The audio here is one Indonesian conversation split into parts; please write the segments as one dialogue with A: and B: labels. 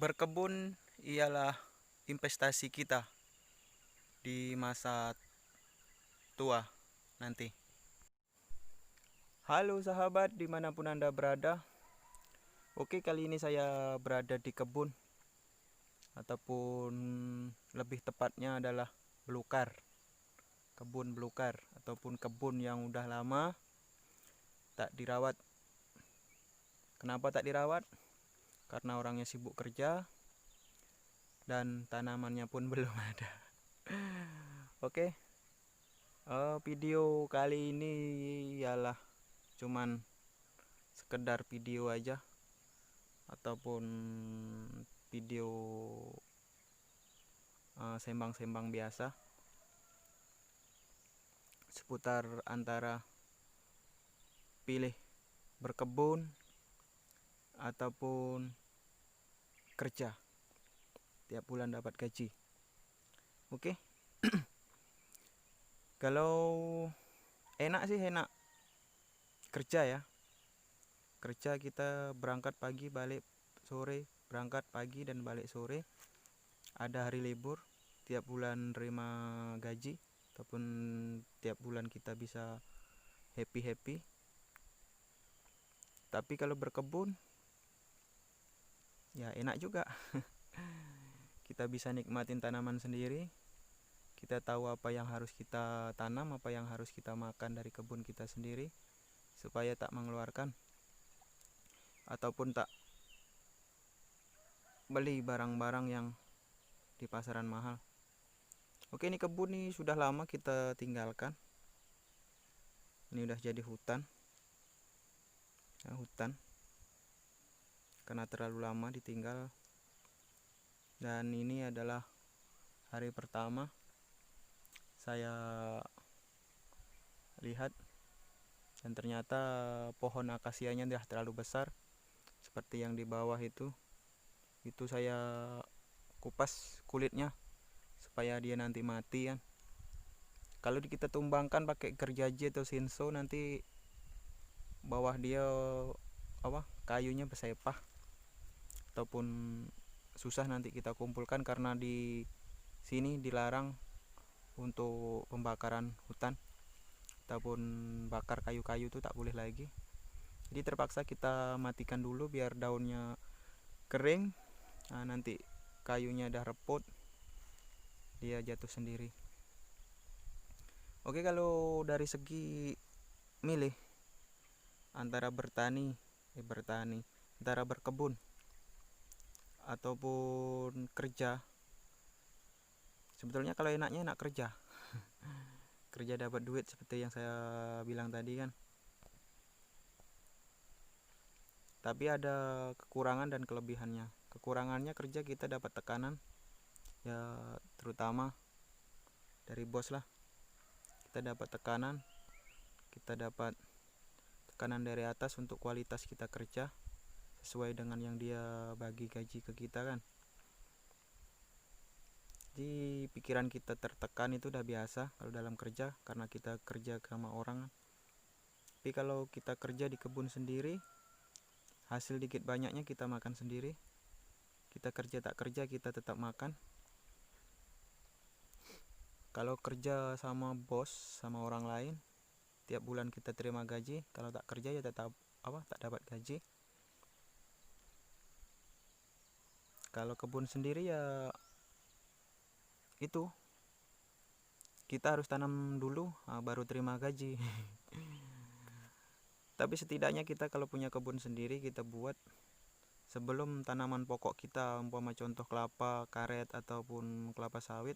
A: Berkebun ialah investasi kita di masa tua nanti. Halo sahabat, dimanapun Anda berada. Oke, kali ini saya berada di kebun, ataupun lebih tepatnya adalah belukar. Kebun belukar, ataupun kebun yang udah lama tak dirawat. Kenapa tak dirawat? Karena orangnya sibuk kerja dan tanamannya pun belum ada. Oke, video kali ini ialah cuman sekedar video aja, ataupun video sembang-sembang biasa seputar antara pilih berkebun ataupun kerja tiap bulan dapat gaji. Oke. Kalau enak sih enak kerja ya. Kerja kita berangkat pagi balik sore, berangkat pagi dan balik sore. Ada hari libur, tiap bulan terima gaji, ataupun tiap bulan kita bisa happy-happy. Tapi kalau berkebun ya enak juga. Kita bisa nikmatin tanaman sendiri. Kita tahu apa yang harus kita tanam, apa yang harus kita makan dari kebun kita sendiri, supaya tak mengeluarkan ataupun tak beli barang-barang yang di pasaran mahal. Oke, ini kebun nih sudah lama kita tinggalkan. Ini udah jadi hutan. Ya, hutan karena terlalu lama ditinggal. Dan ini adalah hari pertama saya lihat, dan ternyata pohon akasianya udah terlalu besar seperti yang di bawah itu saya kupas kulitnya supaya dia nanti mati kan. Kalau kita tumbangkan pakai gergaji atau sinso, nanti bawah dia kayunya bersepah, ataupun susah nanti kita kumpulkan karena di sini dilarang untuk pembakaran hutan, ataupun bakar kayu-kayu itu tak boleh lagi. Jadi terpaksa kita matikan dulu biar daunnya kering. Nah, nanti kayunya udah repot, dia jatuh sendiri. Oke, kalau dari segi milih antara antara berkebun ataupun kerja, sebetulnya kalau enaknya enak kerja. Kerja dapat duit seperti yang saya bilang tadi kan. Tapi ada kekurangan dan kelebihannya. Kekurangannya kerja kita dapat tekanan ya, terutama dari bos lah. Kita dapat tekanan dari atas untuk kualitas kita kerja sesuai dengan yang dia bagi gaji ke kita kan. Jadi pikiran kita tertekan itu udah biasa kalau dalam kerja, karena kita kerja sama orang. Tapi kalau kita kerja di kebun sendiri, hasil dikit banyaknya kita makan sendiri. Kita kerja tak kerja kita tetap makan. Kalau kerja sama bos, sama orang lain, tiap bulan kita terima gaji. Kalau tak kerja ya tetap tak dapat gaji. Kalau kebun sendiri ya itu kita harus tanam dulu, baru terima gaji. Tapi setidaknya kita kalau punya kebun sendiri, kita buat sebelum tanaman pokok kita, umpama contoh kelapa, karet ataupun kelapa sawit,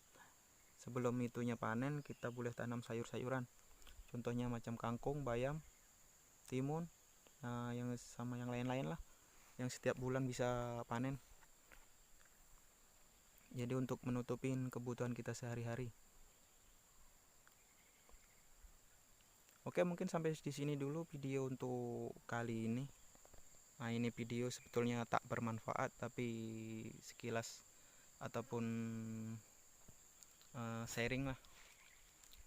A: sebelum itunya panen kita boleh tanam sayur-sayuran. Contohnya macam kangkung, bayam, timun, yang sama yang lain-lain lah, yang setiap bulan bisa panen. Jadi untuk menutupin kebutuhan kita sehari-hari. Oke, mungkin sampai di sini dulu video untuk kali ini. Nah, ini video sebetulnya tak bermanfaat, tapi sekilas ataupun sharing lah.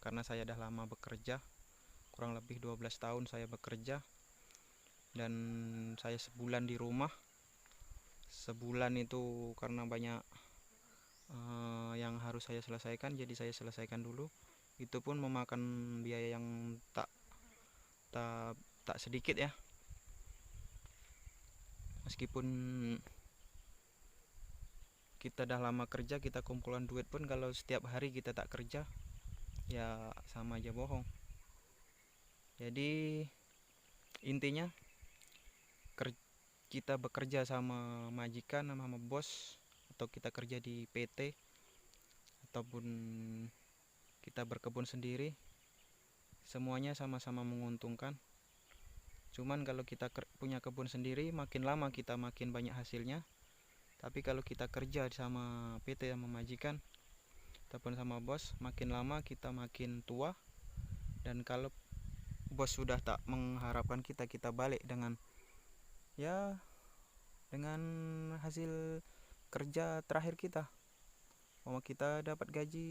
A: Karena saya dah lama bekerja, kurang lebih 12 tahun saya bekerja, dan saya sebulan di rumah sebulan itu karena banyak yang harus saya selesaikan, jadi saya selesaikan dulu. Itu pun memakan biaya yang tak tak sedikit ya. Meskipun kita dah lama kerja, kita kumpulan duit pun kalau setiap hari kita tak kerja, ya sama aja bohong. Jadi intinya kita bekerja sama majikan, sama bos, atau kita kerja di PT, ataupun kita berkebun sendiri, semuanya sama-sama menguntungkan. Cuman kalau kita punya kebun sendiri, makin lama kita makin banyak hasilnya. Tapi kalau kita kerja sama PT, sama majikan ataupun sama bos, makin lama kita makin tua. Dan kalau bos sudah tak mengharapkan kita balik dengan hasil kerja terakhir kita. Kita dapat gaji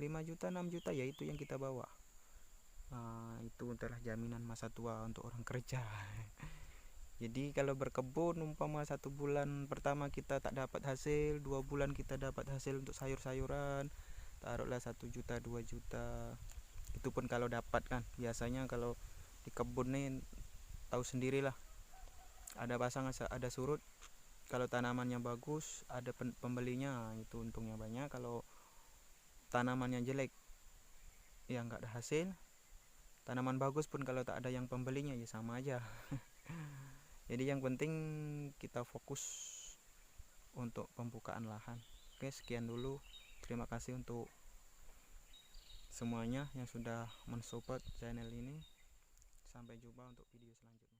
A: 5 juta, 6 juta, ya itu yang kita bawa. Itu adalah jaminan masa tua untuk orang kerja. Jadi kalau berkebun, umpama 1 bulan pertama kita tak dapat hasil, 2 bulan kita dapat hasil untuk sayur-sayuran, taruhlah 1 juta, 2 juta. Itu pun kalau dapat kan. Biasanya kalau di kebun nih tahu sendirilah, ada pasang ada surut. Kalau tanamannya bagus, ada pembelinya, itu untungnya banyak. Kalau tanamannya jelek, ya nggak ada hasil. Tanaman bagus pun kalau tak ada yang pembelinya, ya sama aja. Jadi yang penting kita fokus untuk pembukaan lahan. Oke, sekian dulu. Terima kasih untuk semuanya yang sudah mensupport channel ini. Sampai jumpa untuk video selanjutnya.